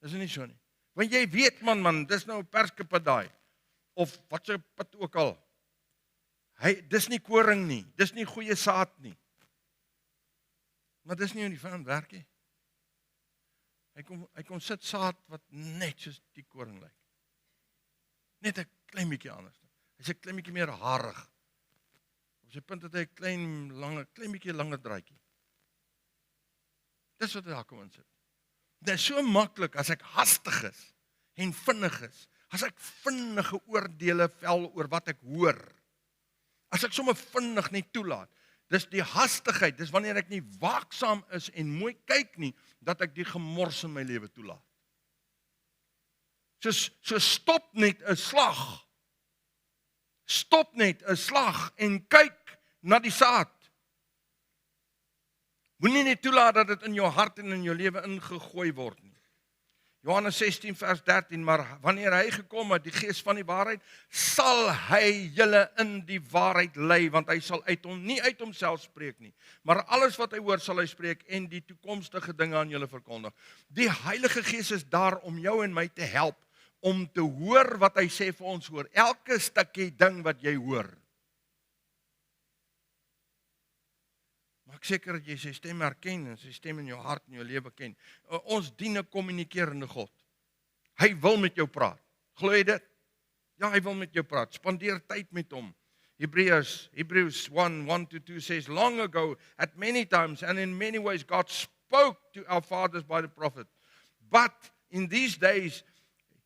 Dis nie so nie. Want jy weet man, dis nou 'n perskepit daai, of wat so 'n pit ook al. Dis nie koring nie, dis nie goeie saad nie. Maar dis nie hoe die vyand werk nie. Hy kom sit saad wat net soos die koring lyk. Net 'n klein bietjie anders. Hy's 'n klein bietjie meer harig. Op sy punt het hy 'n klein bietjie langer draadjie. Dis wat daar kom in sit. Dit is so maklik as ek hastig is en vinnig is. As ek vinnige oordeele vel oor wat ek hoor. As ek sommer vinnig net toelaat. Dis die hastigheid, dis wanneer ek nie waaksaam is en mooi kyk nie, dat ek die gemors in my lewe toelaat. So stop net 'n slag. Stop net 'n slag en kyk na die saad. Moenie net toelaat dat dit in jou hart en in jou lewe ingegooi word nie. Johannes 16 vers 13, maar wanneer hy gekom het, die Gees van die waarheid, sal hy julle in die waarheid lei, want hy sal nie uit homself spreek nie, maar alles wat hy hoor sal hy spreek en die toekomstige dinge aan julle verkondig. Die Heilige Gees is daar om jou en my te help, om te hoor wat hy sê vir ons hoor, elke stukkie ding wat jy hoor. Maak seker dat jy sy stem herken en sy stem in jou hart en jou lewe ken. Ons dien 'n kommunikeerende God. Hy wil met jou praat. Glo jy dit? Ja, hy wil met jou praat. Spandeer tyd met hom. Hebrews 1:1-2 says, long ago, at many times and in many ways, God spoke to our fathers by the prophet. But in these days,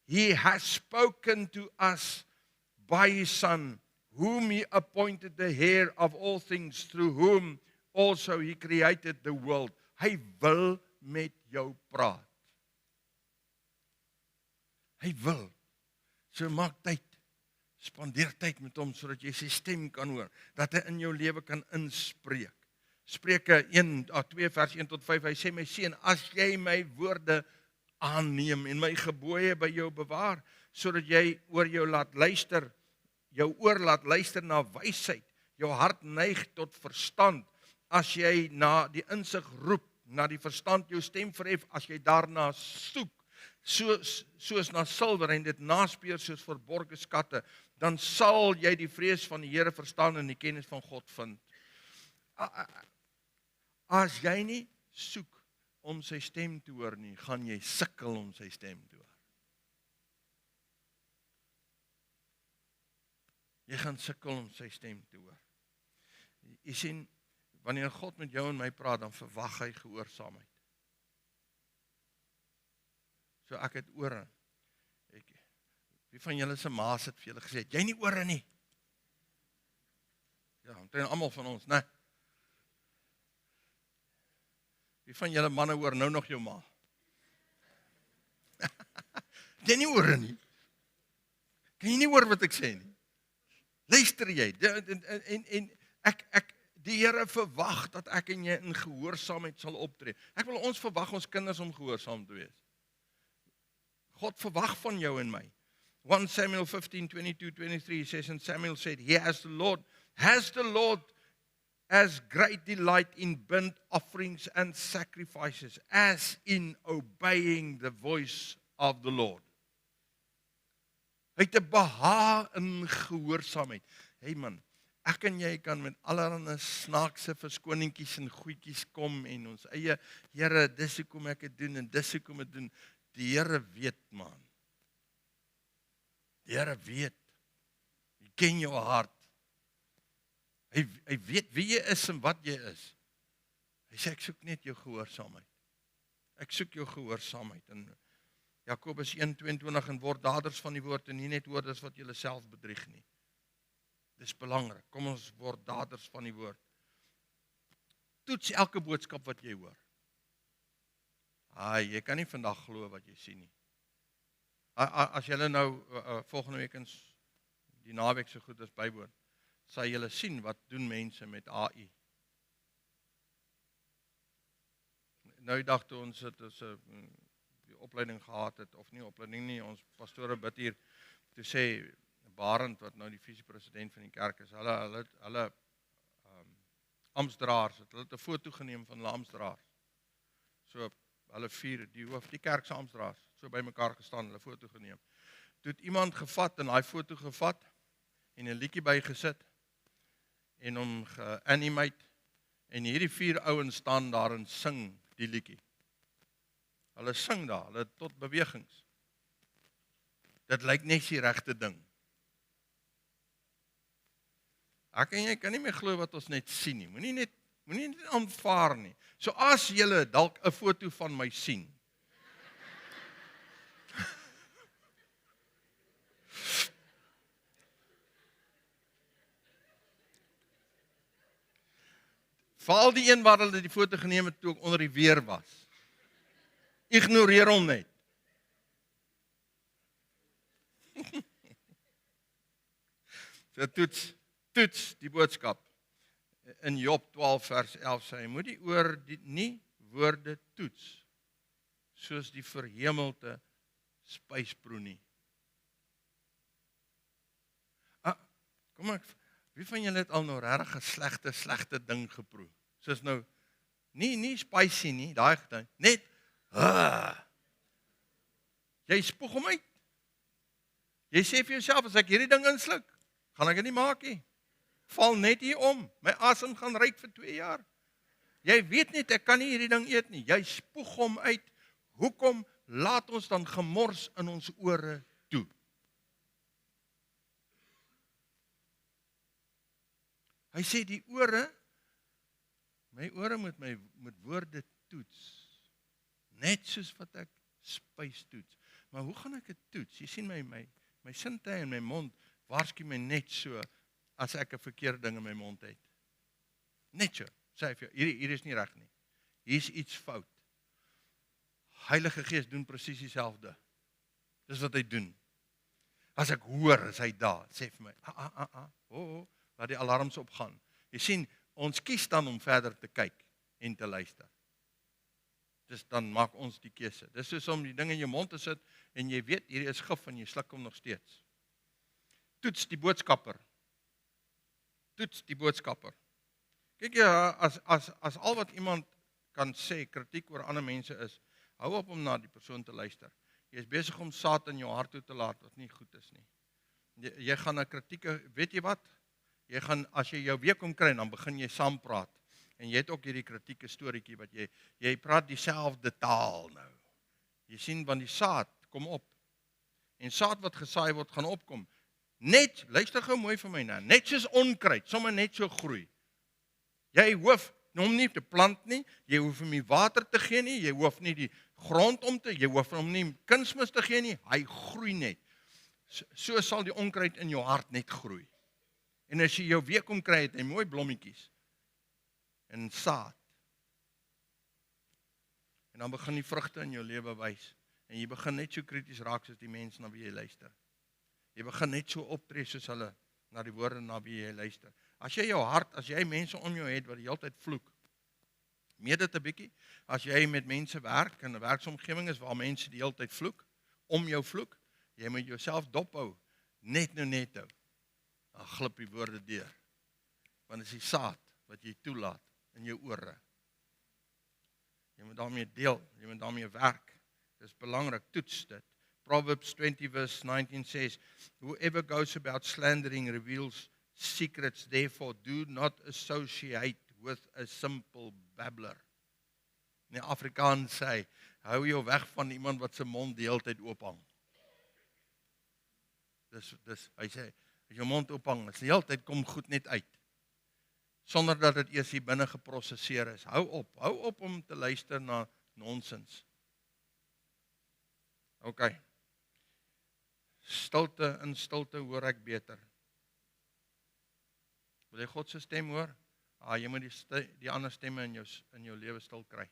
He has spoken to us by His Son, whom He appointed the heir of all things, through whom also He created the world. Hy wil met jou praat. Hy wil. So maak tyd. Spandeer tyd met hom sodat jy sy stem kan hoor, dat hy in jou lewe kan inspreek. Spreuke 2 vers 1-5. Hy sê, my seun, as jy my woorde aanneem en my gebooie by jou bewaar, sodat jy oor jou oor laat luister na wysheid, jou hart neig tot verstand, as jy na die insig roep, na die verstand jou stem verhef, as jy daarna soek, soos na silwer en dit naspeur soos verborgde skatte, dan sal jy die vrees van die Here verstaan en die kennis van God vind. As jy nie soek om sy stem te hoor nie, gaan jy sukkel om sy stem te hoor. Jy gaan sukkel om sy stem te hoor. Jy sien, wanneer God met jou en my praat, dan verwag hy gehoorsaamheid. So ek het ore. Wie van julle se ma's het vir julle gesê, jy nie ore nie? Ja, omtrent almal van ons, né? Wie van julle manne hoor nou nog jou ma? Jy nie ore nie? Kan jy nie hoor wat ek sê nie? Luister jy? En die Here verwag dat ek en jy in gehoorsaamheid sal optree. Ek wil ons verwag ons kinders om gehoorsaam te wees. God verwag van jou en my. 1 Samuel 15:22-23 says, and Samuel said, has the Lord as great delight in burnt offerings and sacrifices as in obeying the voice of the Lord. Hy het 'n behaag in gehoorsaamheid. Hey man, ek en jy kan met allerlei snaakse verskoningkies en goedjies kom en ons eie, Here, dis hoekom ek dit doen en dis hoekom ek doen. Die Here weet, man. Die Here weet. Hy ken jou hart. Hy weet wie jy is en wat jy is. Hy sê, ek soek net jou gehoorsaamheid. Ek soek jou gehoorsaamheid. En Jakobus 1:22, en word daders van die woord en nie net hoorders wat julle self bedrieg nie. Dis belangrik. Kom ons word daders van die woord. Toets elke boodskap wat jy hoor. Jy kan nie vandag glo wat jy sien nie. As julle nou volgende week die naweek so goed as bywoon, sal julle sien wat doen mense met AI. Nou die dag toe ons die opleiding gehad het, of nie opleiding nie, ons pastore bid hier, toe sê Barend, wat nou die vice-president van die kerk is, hulle amptsdraers, hulle het 'n foto geneem van hulle amptsdraers. So, hulle vier, die kerk se amptsdraers, so by mekaar gestaan, hulle foto geneem. Toe het iemand gevat en daai foto gevat en 'n liedjie bygesit en hom ge-animate en hierdie 4 ouens staan daar en sing die liedjie. Hulle sing daar, hulle tot bewegings. Dit lyk net die regte ding. Ek en jy kan nie meer glo wat ons net sien nie. Moenie net aanvaar nie. So as julle dalk 'n foto van my sien, Veral die een waar hulle die foto geneem het toe ek onder die weer was. Ignoreer hom net. So toets die boodskap. In Job 12 vers 11 sê hy, moet die oor nie woorde toets, soos die verhemelte spysproe nie. Kom ek, wie van julle het al nou regtig 'n slegte ding geproe? Soos nou, nie spicy nie, daai gedink, net, jy spoeg hom uit. Jy sê vir jouself, as ek hierdie ding insluk, gaan ek dit nie maak nie. Val net hier om, my asem gaan ryk vir 2 jaar. Jy weet net, ek kan nie hierdie ding eet nie. Jy spoeg hom uit. Hoekom laat ons dan gemors in ons ore toe? Hy sê die ore, my ore moet woorde toets. Net soos wat ek spys toets. Maar hoe gaan ek dit toets? Jy sien my sintuie en my mond waarsku my net so as ek 'n verkeerde ding in my mond het. Net so. Sê hy vir jou, hier is nie reg nie. Hier is iets fout. Heilige Gees doen presies dieselfde. Dis wat hy doen. As ek hoor, is hy daar. Sê vir my, laat die alarms opgaan. Jy sien, ons kies dan om verder te kyk en te luister. Dus dan maak ons die keuse. Dis soos om die ding in jou mond te sit en jy weet, hier is gif en jy sluk hom nog steeds. Toets die boodskapper. Toets die boodskapper. Kyk jy, as al wat iemand kan sê, kritiek oor ander mense is, hou op om na die persoon te luister. Jy is besig om saad in jou hart toe te laat, wat nie goed is nie. Jy gaan 'n kritieke, weet jy wat? Jy gaan, as jy jou weer kom kry, dan begin jy saam praat. En jy het ook hierdie kritieke storieetjie, wat jy praat dieselfde taal nou. Jy sien, want die saad kom op. En saad wat gesaai word, gaan opkom. Net, luister gou mooi vir my nou, net soos onkruid, sommer net so groei. Jy hoef hom nie te plant nie, jy hoef hom nie water te gee nie, jy hoef nie die grond jy hoef hom nie kunsmis te gee nie, hy groei net. So sal die onkruid in jou hart net groei. En as jy jou weer kom kry, het hy mooi blommetjies en saad. En dan begin die vrugte in jou lewe wys. En jy begin net so krities raak soos die mense na wie jy luister. Jy begin net so optree soos hulle na die woorde na wie jy luister. As jy jou hart, as jy mense om jou het wat die hele tyd vloek, meet dit 'n bietjie. As jy met mense werk in 'n werksomgewing is waar mense die hele tyd vloek, om jou vloek, jy moet jouself dophou, net hou. Dan glip die woorde deur. Want dit is die saad wat jy toelaat in jou ore. Jy moet daarmee deel, jy moet daarmee werk. Dit is belangrik, toets dit. Proverbs 20 verse 19 says, whoever goes about slandering reveals secrets, therefore do not associate with a simple babbler. In die Afrikaans sê, hou jou weg van iemand wat sy mond die hele tyd oophang. Hy sê, as jou mond oophang, is die hele tyd kom goed net uit. Sonder dat dit eers hier binne geprosesseer is. Hou op om te luister na nonsens. OK. In stilte hoor ek beter. Wil jy God se stem hoor? Jy moet die ander stemme in jou lewe stil kry.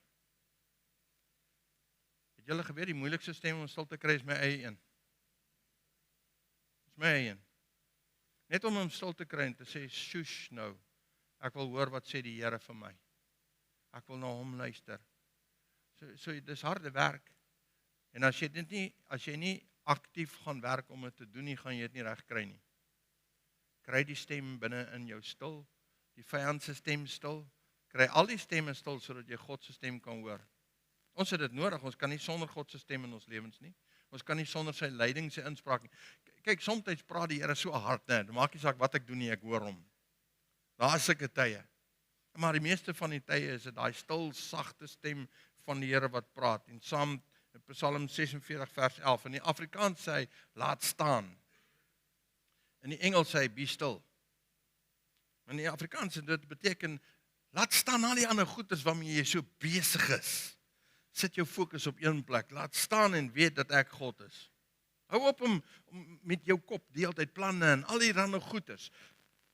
Het julle geweet die moeilikste stem om stil te kry is my eie een. Dis my eie een. Net om hom stil te kry en te sê, sjoes nou, ek wil hoor wat sê die Here vir my. Ek wil na hom luister. So dis harde werk. En as jy nie aktief gaan werk om dit te doen nie, gaan jy dit nie reg kry nie. Kry die stem binne in jou stil, die vyand se stem stil, kry al die stemme stil, sodat jy God se stem kan hoor. Ons het dit nodig, ons kan nie sonder God se stem in ons lewens nie. Ons kan nie sonder sy leiding, sy inspraak nie. Kyk, soms praat die Here so hard, nee, dan maak nie saak wat ek doen nie, ek hoor hom. Daar is sulke tye. Maar die meeste van die tye is dit daai stil, sagte stem van die Here wat praat. En Psalm 46 vers 11, in die Afrikaans sê hy, laat staan. In die Engels sê hy, be still. In die Afrikaans, dit beteken, laat staan al die ander goedes waarmee jy so besig is. Sit jou fokus op een plek, laat staan en weet dat ek God is. Hou op om met jou kop die hele tyd planne en al die ander goedes.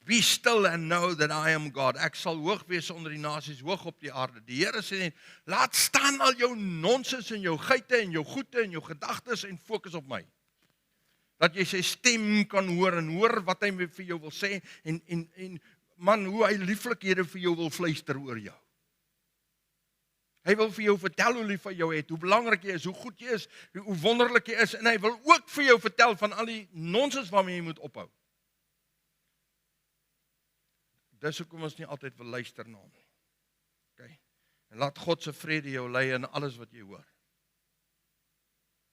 Be still and know that I am God. Ek sal hoog wees onder die nasies, hoog op die aarde. Die Here sê net, laat staan al jou nonsens en jou geite en jou goeie en jou gedagtes en fokus op my. Dat jy sy stem kan hoor en hoor wat hy vir jou wil sê en man, hoe hy lieflikhede vir jou wil fluister oor jou. Hy wil vir jou vertel hoe lief hy jou het, hoe belangrik jy is, hoe goed jy is, hoe wonderlik jy is en hy wil ook vir jou vertel van al die nonsens waarmee jy moet ophou. Dis hoekom ons nie altyd wil luister na hom nie. Okay. En laat God se vrede jou lei in alles wat jy hoor.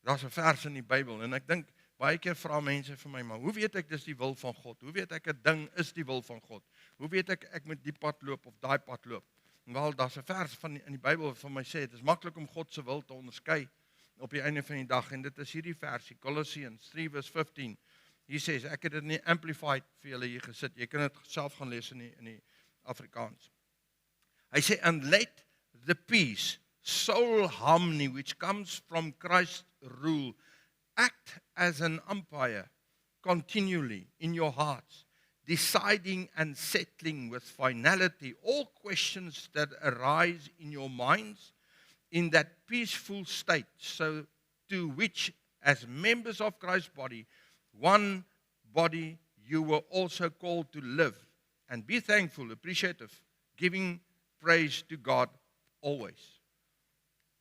Daar's 'n vers in die Bybel en ek dink baie keer vra mense vir my, maar hoe weet ek dis die wil van God? Hoe weet ek 'n ding is die wil van God? Hoe weet ek moet die pad loop of daai pad loop? Wel, daar's 'n vers in die Bybel wat vir my sê dit is maklik om God se wil te onderskei op die einde van die dag en dit is hierdie versie Colossians 3:15. Hier sê ek het dit in die Amplified vir julle hier gesit. Jy kan dit self gaan lees in die Afrikaans. Hy sê, and let the peace, soul harmony which comes from Christ's rule act as an umpire continually in your hearts, deciding and settling with finality all questions that arise in your minds in that peaceful state, so to which as members of Christ's body, one body, you were also called to live and be thankful, appreciative, giving praise to God always.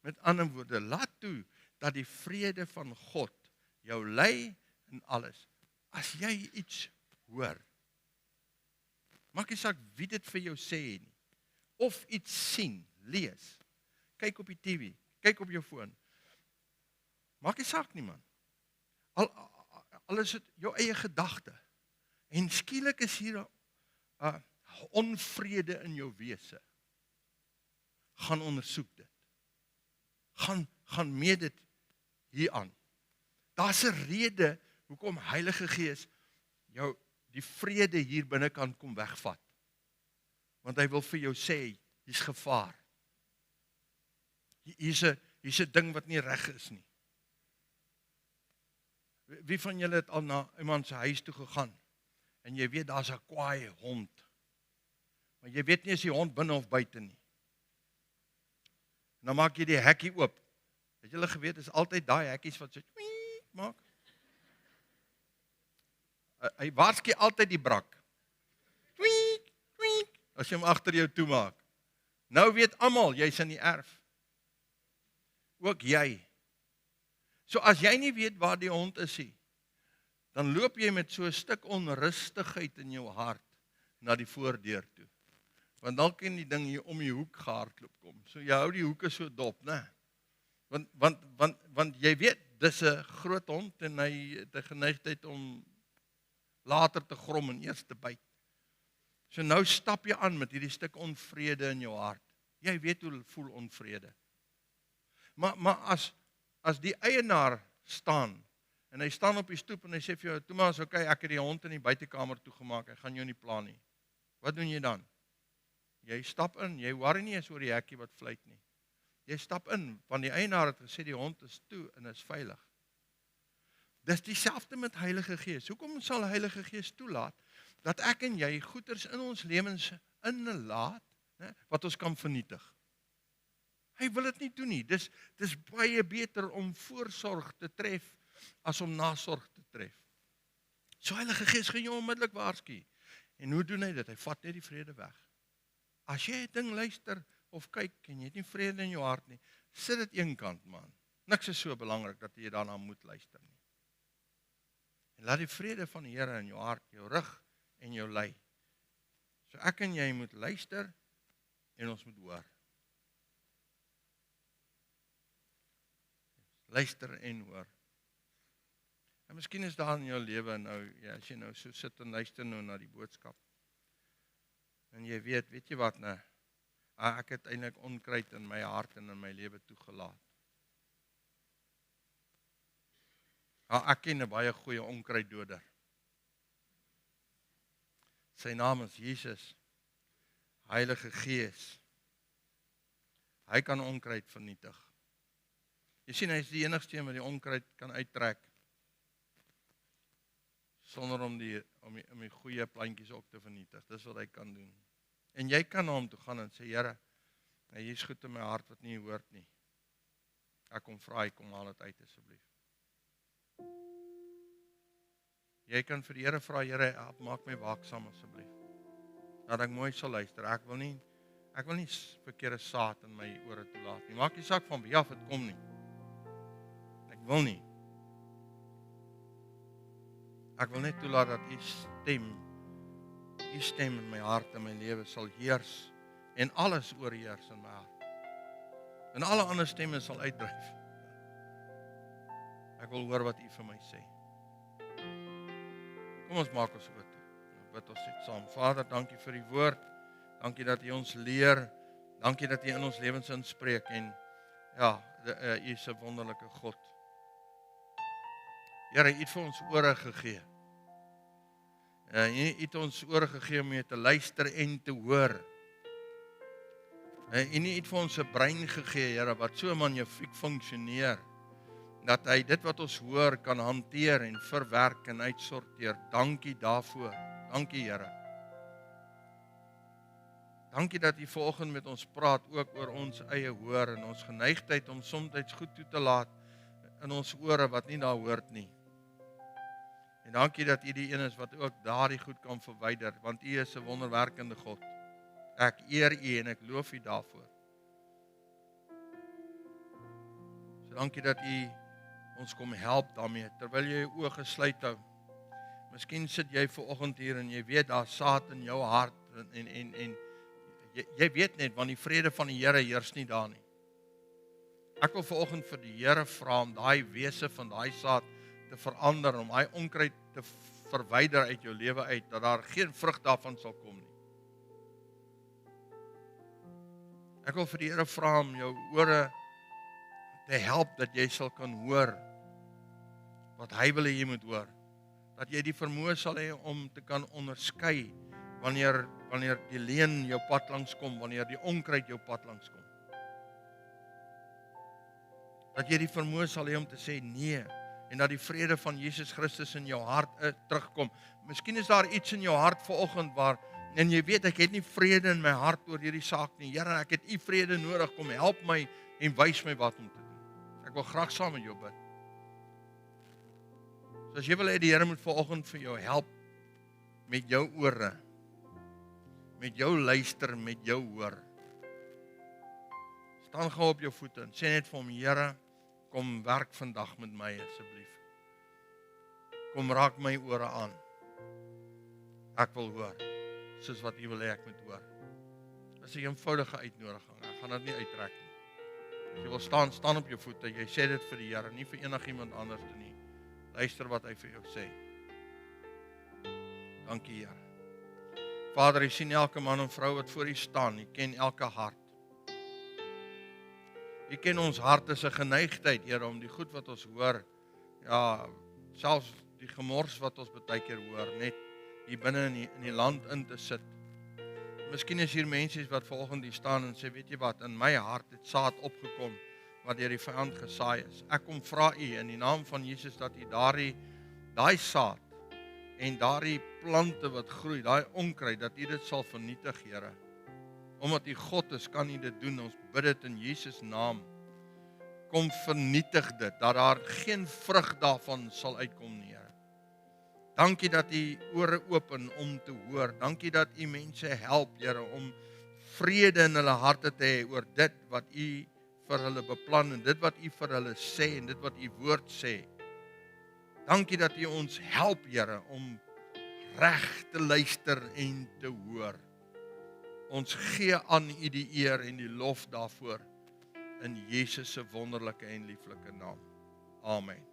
Met ander woorde, laat toe dat die vrede van God jou lei in alles. As jy iets hoor, maak nie saak wie dit vir jou sê nie, of iets sien, lees, kyk op die TV, kyk op jou foon, maak nie saak nie man. Al is dit jou eie gedagte. En skielik is hier 'n onvrede in jou wese. Gaan ondersoek dit. Gaan meet dit hier aan. Daar's 'n rede hoekom Heilige Gees jou die vrede hier binnekant kom wegvat. Want hy wil vir jou sê, hier's gevaar. Hier's 'n ding wat nie reg is nie. Wie van julle het al na iemand se huis toe gegaan en jy weet daar's 'n kwaai hond. Maar jy weet nie as die hond binne of buite nie. En dan maak jy die hekkie oop. Het julle geweet is altyd daai hekkies wat so maak. Hy waarsku altyd die brak. As jy hom agter jou toemaak. Nou weet almal jy's in die erf. Ook jy. So as jy nie weet waar die hond is nie, dan loop jy met so 'n stuk onrustigheid in jou hart na die voordeur toe. Want dalk kan die ding hier om die hoek gehardloop kom. So jy hou die hoeke so dop, né? Want jy weet, dis 'n groot hond en hy het 'n geneigtheid om later te grom en eers te byt. So nou stap jy aan met hierdie stuk onvrede in jou hart. Jy weet hoe voel onvrede. Maar as die eienaar staan, en hy staan op die stoep en hy sê vir jou, Thomas, okay, ek het die hond in die buitekamer toegemaak, ek gaan jou nie pla nie. Wat doen jy dan? Jy stap in, jy worry nie eens oor die hekkie wat fluit nie. Jy stap in, want die eienaar het gesê die hond is toe en is veilig. Dis dieselfde met Heilige Gees. Hoekom sal Heilige Gees toelaat dat ek en jy goeders in ons lewens inlaat, wat ons kan vernietig? Hy wil dit nie doen nie. Dis baie beter om voorsorg te tref as om nasorg te tref. So Heilige Gees gaan jou onmiddellik waarsku. En hoe doen hy dit? Hy vat net die vrede weg. As jy 'n ding luister of kyk en jy het nie vrede in jou hart nie, sit dit eenkant man. Niks is so belangrik dat jy daarna moet luister nie. En laat die vrede van die Here in jou hart, jou rig en jou lei. So ek en jy moet luister en ons moet hoor. Luister en hoor. En miskien is daar in jou lewe nou, ja, as jy nou so sit en luister nou na die boodskap. En jy weet jy wat nou? Ek het eintlik onkruid in my hart en in my lewe toegelaat. Ek ken 'n baie goeie onkruiddoder. Sy naam is Jesus, Heilige Gees. Hy kan onkruid vernietig. Jy sien, hy is die enigste een wat die onkruid kan uittrek. sonder om die goeie plantjies ook te vernietig. Dis wat hy kan doen. En jy kan na hom toe gaan en sê, Here, hier is goed in my hart wat nie hoort nie. Ek kom vra, kom haal dit uit asseblief. Jy kan vir die Here vra, Here, maak my waaksaam asseblief. Dat ek mooi sal luister. Ek wil nie verkeerde saad in my ore toelaat nie. Maak nie saak van wie af dit kom nie. Ek wil nie. Ek wil net toelaat dat u stem in my hart en my lewe sal heers en alles oorheers in my hart. En alle ander stemme sal uitdryf. Ek wil hoor wat u vir my sê. Kom ons maak ons oor toe. Bid ons net saam. Vader, dankie vir die woord. Dankie dat u ons leer. Dankie dat u in ons lewens inspreek en ja, u is 'n wonderlike God. Here, u het vir ons ore gegee. U het ons ore gegee om mee te luister en te hoor. En u het vir ons 'n brein gegee, Here, wat so magnifiek funksioneer, dat hy dit wat ons hoor kan hanteer en verwerk en uitsorteer. Dankie daarvoor. Dankie, Here. Dankie dat u vanoggend met ons praat, ook oor ons eie hoor en ons geneigtheid om soms goed toe te laat in ons ore wat nie daar hoort nie. En dankie dat u die een is wat ook daardie goed kan verwyder, want u is 'n wonderwerkende God. Ek eer u en ek loof u daarvoor. So dankie dat u ons kom help daarmee, terwyl jy jou oë gesluit hou. Miskien sit jy vanoggend hier en jy weet daar saad in jou hart en jy weet net, want die vrede van die Here heers nie daar nie. Ek wil vanoggend vir die Here vra om daai wese van daai saad te verander, om daai onkruid te verwyder uit jou lewe uit, dat daar geen vrug daarvan sal kom nie. Ek wil vir die Here vra om jou ore te help, dat jy sal kan hoor wat hy wil hê jy moet hoor. Dat jy die vermoë sal hê om te kan onderskei wanneer die leuen jou pad langs kom, wanneer die onkruid jou pad langs kom. Dat jy die vermoë sal hê om te sê nee, en dat die vrede van Jesus Christus in jou hart terugkom. Miskien is daar iets in jou hart vanoggend en jy weet, ek het nie vrede in my hart oor hierdie saak nie. Here, ek het u vrede nodig, kom help my en wys my wat om te doen. Ek wil graag saam met jou bid. So as jy wil hê die Here moet vanoggend vir jou help met jou ore, met jou luister, met jou hoor. Staan gou op jou voete en sê net vir hom, Here, kom werk vandag met my asseblief. Kom raak my ore aan. Ek wil hoor, soos wat u wil hê ek moet hoor. Dit is 'n eenvoudige uitnodiging. Ek gaan dit nie uittrek nie. As jy wil staan op jou voete. Jy sê dit vir die Here, nie vir enigiemand anders nie. Luister wat hy vir jou sê. Dankie, Here. Vader, u sien elke man en vrou wat voor u staan. U ken elke hart. U ken ons harte se geneigtheid, Here, om die goed wat ons hoor, ja, selfs die gemors wat ons baie keer hoor, net hier binne in die land in te sit. Miskien is hier mense wat vanoggend hier staan en sê, weet jy wat, in my hart het saad opgekom wat deur die vyand gesaai is. Ek kom vra u in die naam van Jesus dat u daai saad en daardie plante wat groei, daai onkruid, dat u dit sal vernietig, Here. Omdat u God is, kan u dit doen. Ons bid dit in Jesus naam. Kom vernietig dit, dat daar geen vrug daarvan sal uitkom nie, Here. Dankie dat u ore open om te hoor. Dankie dat u mense help, Here, om vrede in hulle harte te hê oor dit wat u vir hulle beplan en dit wat u vir hulle sê en dit wat u woord sê. Dankie dat u ons help, Here, om reg te luister en te hoor. Ons gee aan u die eer en die lof daarvoor in Jesus se wonderlike en lieflike naam. Amen.